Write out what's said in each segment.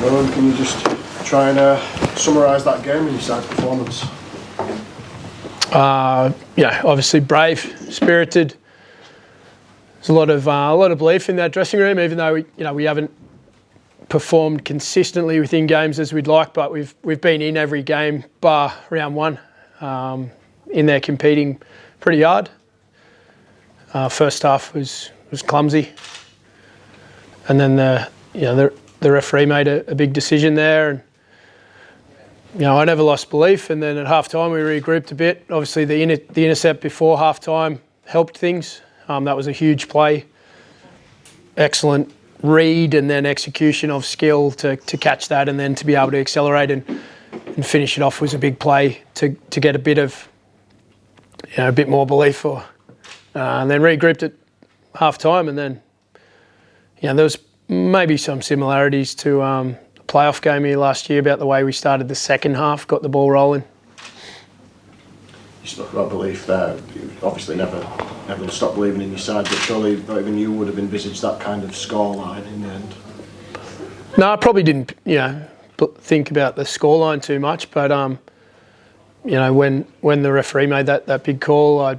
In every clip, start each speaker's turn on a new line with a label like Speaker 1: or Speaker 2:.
Speaker 1: Rohan, can you just try and summarise that game and your side's performance?
Speaker 2: Obviously brave, spirited. There's a lot of belief in that dressing room, even though we haven't performed consistently within games as we'd like, but we've been in every game bar round one, in there competing pretty hard. First half was clumsy, and then the referee made a big decision there, and I never lost belief. And then at half time we regrouped a bit. Obviously the intercept before half time helped things. That was a huge play, excellent read and then execution of skill to catch that, and then to be able to accelerate and finish it off was a big play to get a bit of a bit more belief, and then regrouped at half time. And then there was maybe some similarities to the playoff game here last year about the way we started the second half, got the ball rolling.
Speaker 1: You spoke about belief there. You obviously never stopped believing in your side, but surely not even you would have envisaged that kind of scoreline in the end.
Speaker 2: No, I probably didn't think about the scoreline too much, but when the referee made that big call, I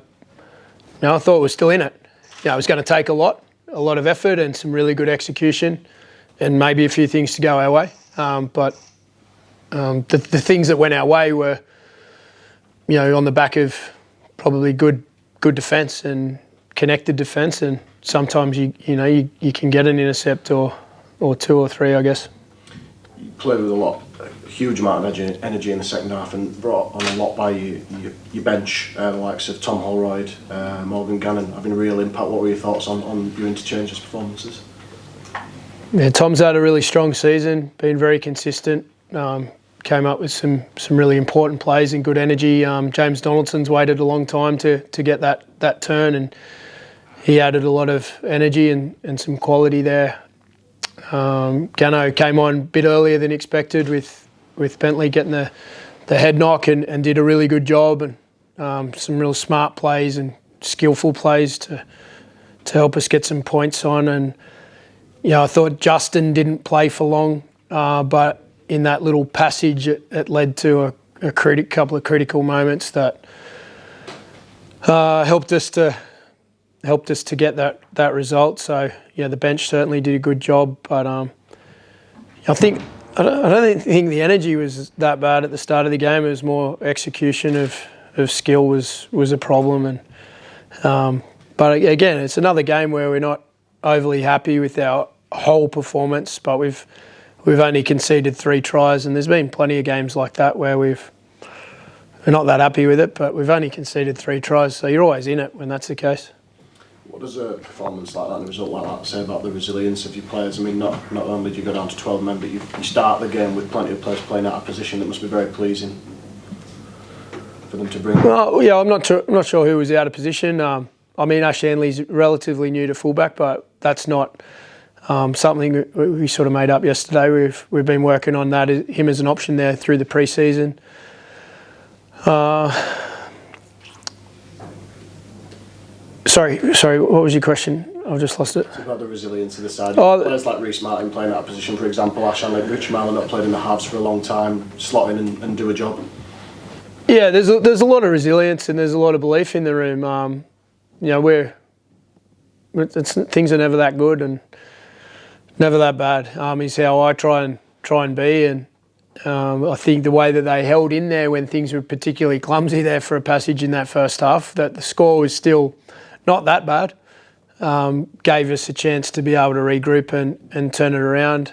Speaker 2: thought it was still in it. It was going to take a lot of effort and some really good execution, and maybe a few things to go our way. But the things that went our way were, on the back of probably good defence and connected defence, and sometimes you can get an intercept or two or three, I guess.
Speaker 1: You played with a huge amount of energy in the second half, and brought on a lot by your bench, the likes of Tom Holroyd, Morgan Gannon, having a real impact. What were your thoughts on your interchanges performances?
Speaker 2: Yeah, Tom's had a really strong season, been very consistent. Came up with some really important plays and good energy. James Donaldson's waited a long time to get that turn, and he added a lot of energy and some quality there. Gano came on a bit earlier than expected with Bentley getting the head knock and did a really good job, and some real smart plays and skillful plays to help us get some points on. And I thought Justin didn't play for long, but in that little passage, it led to a couple of critical moments that helped us to get that result. So the bench certainly did a good job, but I don't think the energy was that bad at the start of the game. It was more execution of skill was a problem, and but again, it's another game where we're not overly happy with our whole performance, but we've only conceded 3 tries, and there's been plenty of games like that where we're not that happy with it, but we've only conceded 3 tries, so you're always in it when that's the case.
Speaker 1: What does a performance like that and a result like that say about the resilience of your players? I mean, not only do you go down to 12 men, but you start the game with plenty of players playing out of position. That must be very pleasing for them to bring.
Speaker 2: Well, yeah, I'm not sure who was out of position. Ash Hanley's relatively new to fullback, but that's not something we sort of made up yesterday. We've been working on that, him as an option there through the pre-season. Sorry, what was your question? I've just lost it.
Speaker 1: It's about the resilience of the side. Players like Reece Martin playing out of position, for example, Ash Hanley, Richie Miles not played in the halves for a long time, slot in and do a job.
Speaker 2: Yeah, there's a lot of resilience and there's a lot of belief in the room. Things are never that good and never that bad. Is how I try and be, and I think the way that they held in there when things were particularly clumsy there for a passage in that first half, that the score was still not that bad, gave us a chance to be able to regroup and turn it around.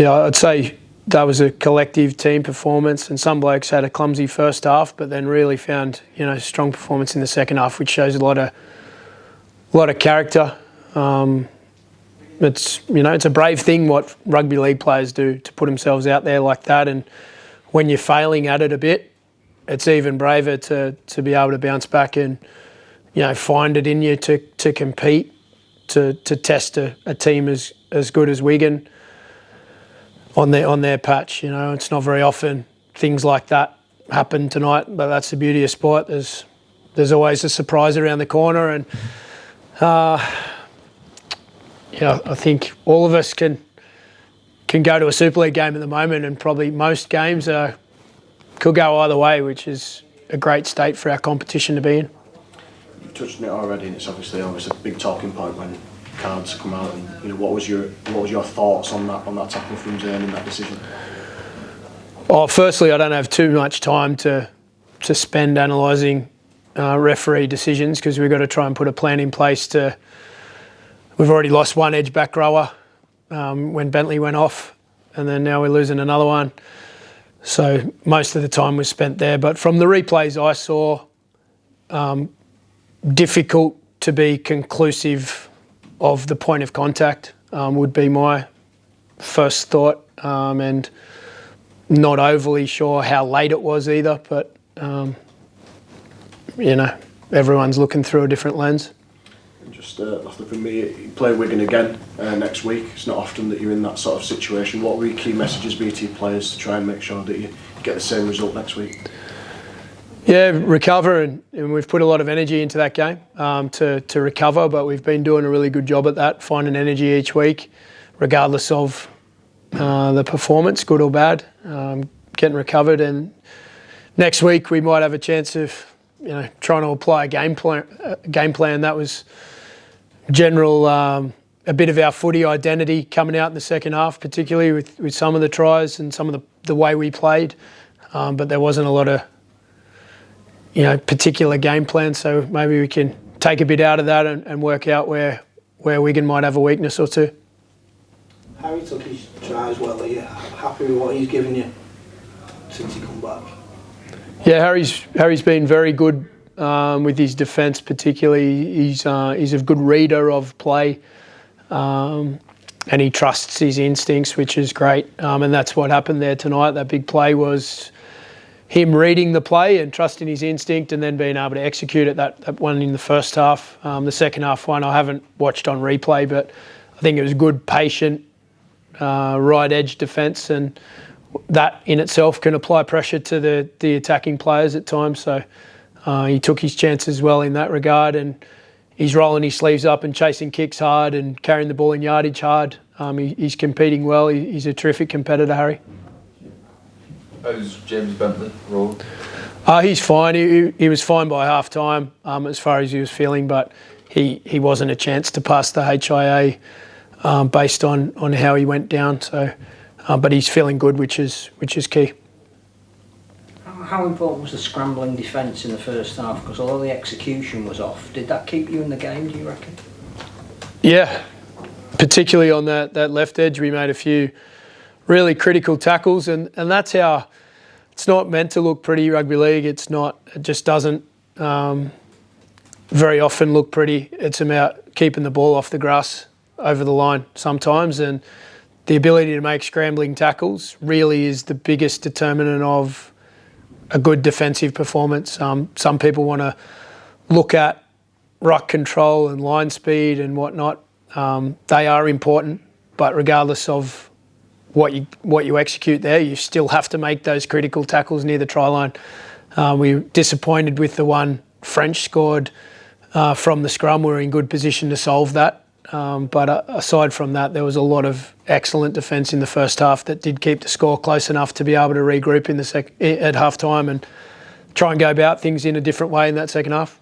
Speaker 2: I'd say that was a collective team performance, and some blokes had a clumsy first half, but then really found strong performance in the second half, which shows a lot of character. It's a brave thing what rugby league players do, to put themselves out there like that, and when you're failing at it a bit, it's even braver to be able to bounce back and find it in you to compete, to test a team as good as Wigan on their patch. It's not very often things like that happen tonight, but that's the beauty of sport. There's always a surprise around the corner, and I think all of us can go to a Super League game at the moment, and probably most games could go either way, which is a great state for our competition to be in.
Speaker 1: You touched on it already, and it's obviously a big talking point when cards come out. And what was your thoughts on that tackle from Zane and that decision?
Speaker 2: Oh, firstly, I don't have too much time to spend analysing referee decisions, because we've got to try and put a plan in place to. We've already lost one edge back rower when Bentley went off, and then now we're losing another one. So most of the time was spent there. But from the replays I saw, difficult to be conclusive of the point of contact would be my first thought, and not overly sure how late it was either, but everyone's looking through a different lens.
Speaker 1: Just lastly from me, you play Wigan again next week. It's not often that you're in that sort of situation. What will your key messages be to your players to try and make sure that you get the same result next week?
Speaker 2: Yeah, recover, and we've put a lot of energy into that game to recover, but we've been doing a really good job at that, finding energy each week, regardless of the performance, good or bad, getting recovered. And next week we might have a chance of trying to apply a game plan that was general, a bit of our footy identity coming out in the second half, particularly with some of the tries and some of the way we played, but there wasn't a lot of particular game plan, so maybe we can take a bit out of that and work out where Wigan might have a weakness or two.
Speaker 3: Harry took his tries well. Are you happy with what he's given you since he come back?
Speaker 2: Yeah, Harry's been very good with his defence, particularly. He's a good reader of play, and he trusts his instincts, which is great. And that's what happened there tonight. That big play was him reading the play and trusting his instinct, and then being able to execute it. That one in the first half. The second half one I haven't watched on replay, but I think it was good, patient, right edge defence, and that in itself can apply pressure to the attacking players at times. So he took his chances well in that regard, and he's rolling his sleeves up and chasing kicks hard and carrying the ball in yardage hard. He's competing well. He's a terrific competitor, Harry.
Speaker 4: How's James Bentley rolled?
Speaker 2: He's fine. He was fine by half time as far as he was feeling, but he wasn't a chance to pass the HIA based on how he went down. So, but he's feeling good, which is key.
Speaker 5: How important was the scrambling defence in the first half? Because although the execution was off, did that keep you in the game, do you reckon?
Speaker 2: Yeah, particularly on that left edge, we made a few really critical tackles, and that's how it's not meant to look pretty, rugby league. It just doesn't very often look pretty. It's about keeping the ball off the grass over the line sometimes, and the ability to make scrambling tackles really is the biggest determinant of a good defensive performance. Some people want to look at ruck control and line speed and whatnot. They are important, but regardless of what you execute there, you still have to make those critical tackles near the try line. We were disappointed with the one French scored from the scrum. We were in good position to solve that. But aside from that, there was a lot of excellent defence in the first half that did keep the score close enough to be able to regroup at half time and try and go about things in a different way in that second half.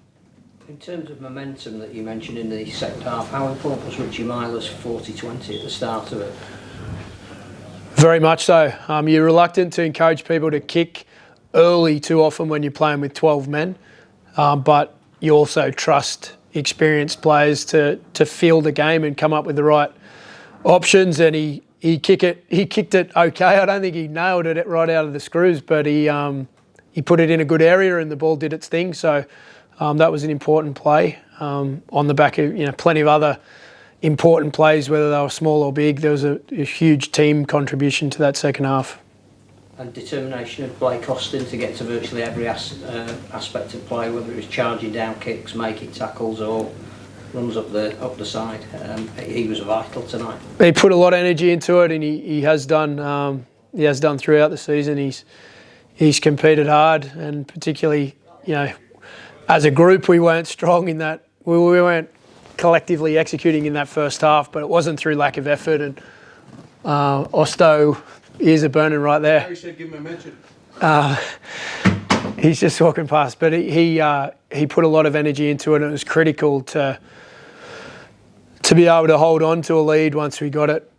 Speaker 5: In terms of momentum that you mentioned in the second half, how important was Richie Miles' 40-20 at the start of it?
Speaker 2: Very much so. You're reluctant to encourage people to kick early too often when you're playing with 12 men, but you also trust experienced players to feel the game and come up with the right options. And he kicked it okay. I don't think he nailed it right out of the screws, but he put it in a good area and the ball did its thing. So that was an important play on the back of plenty of other important plays, whether they were small or big. There was a huge team contribution to that second half.
Speaker 5: And determination of Blake Austin to get to virtually every aspect of play, whether it was charging down kicks, making tackles, or runs up the side. He was vital tonight. He
Speaker 2: put a lot of energy into it, and he has done. He has done throughout the season. He's competed hard, and particularly, as a group, we weren't strong in that. We weren't collectively executing in that first half, but it wasn't through lack of effort. And Osto, ears are burning right there.
Speaker 6: Harry said give him a mention.
Speaker 2: He's just walking past, but he put a lot of energy into it, and it was critical to be able to hold on to a lead once we got it.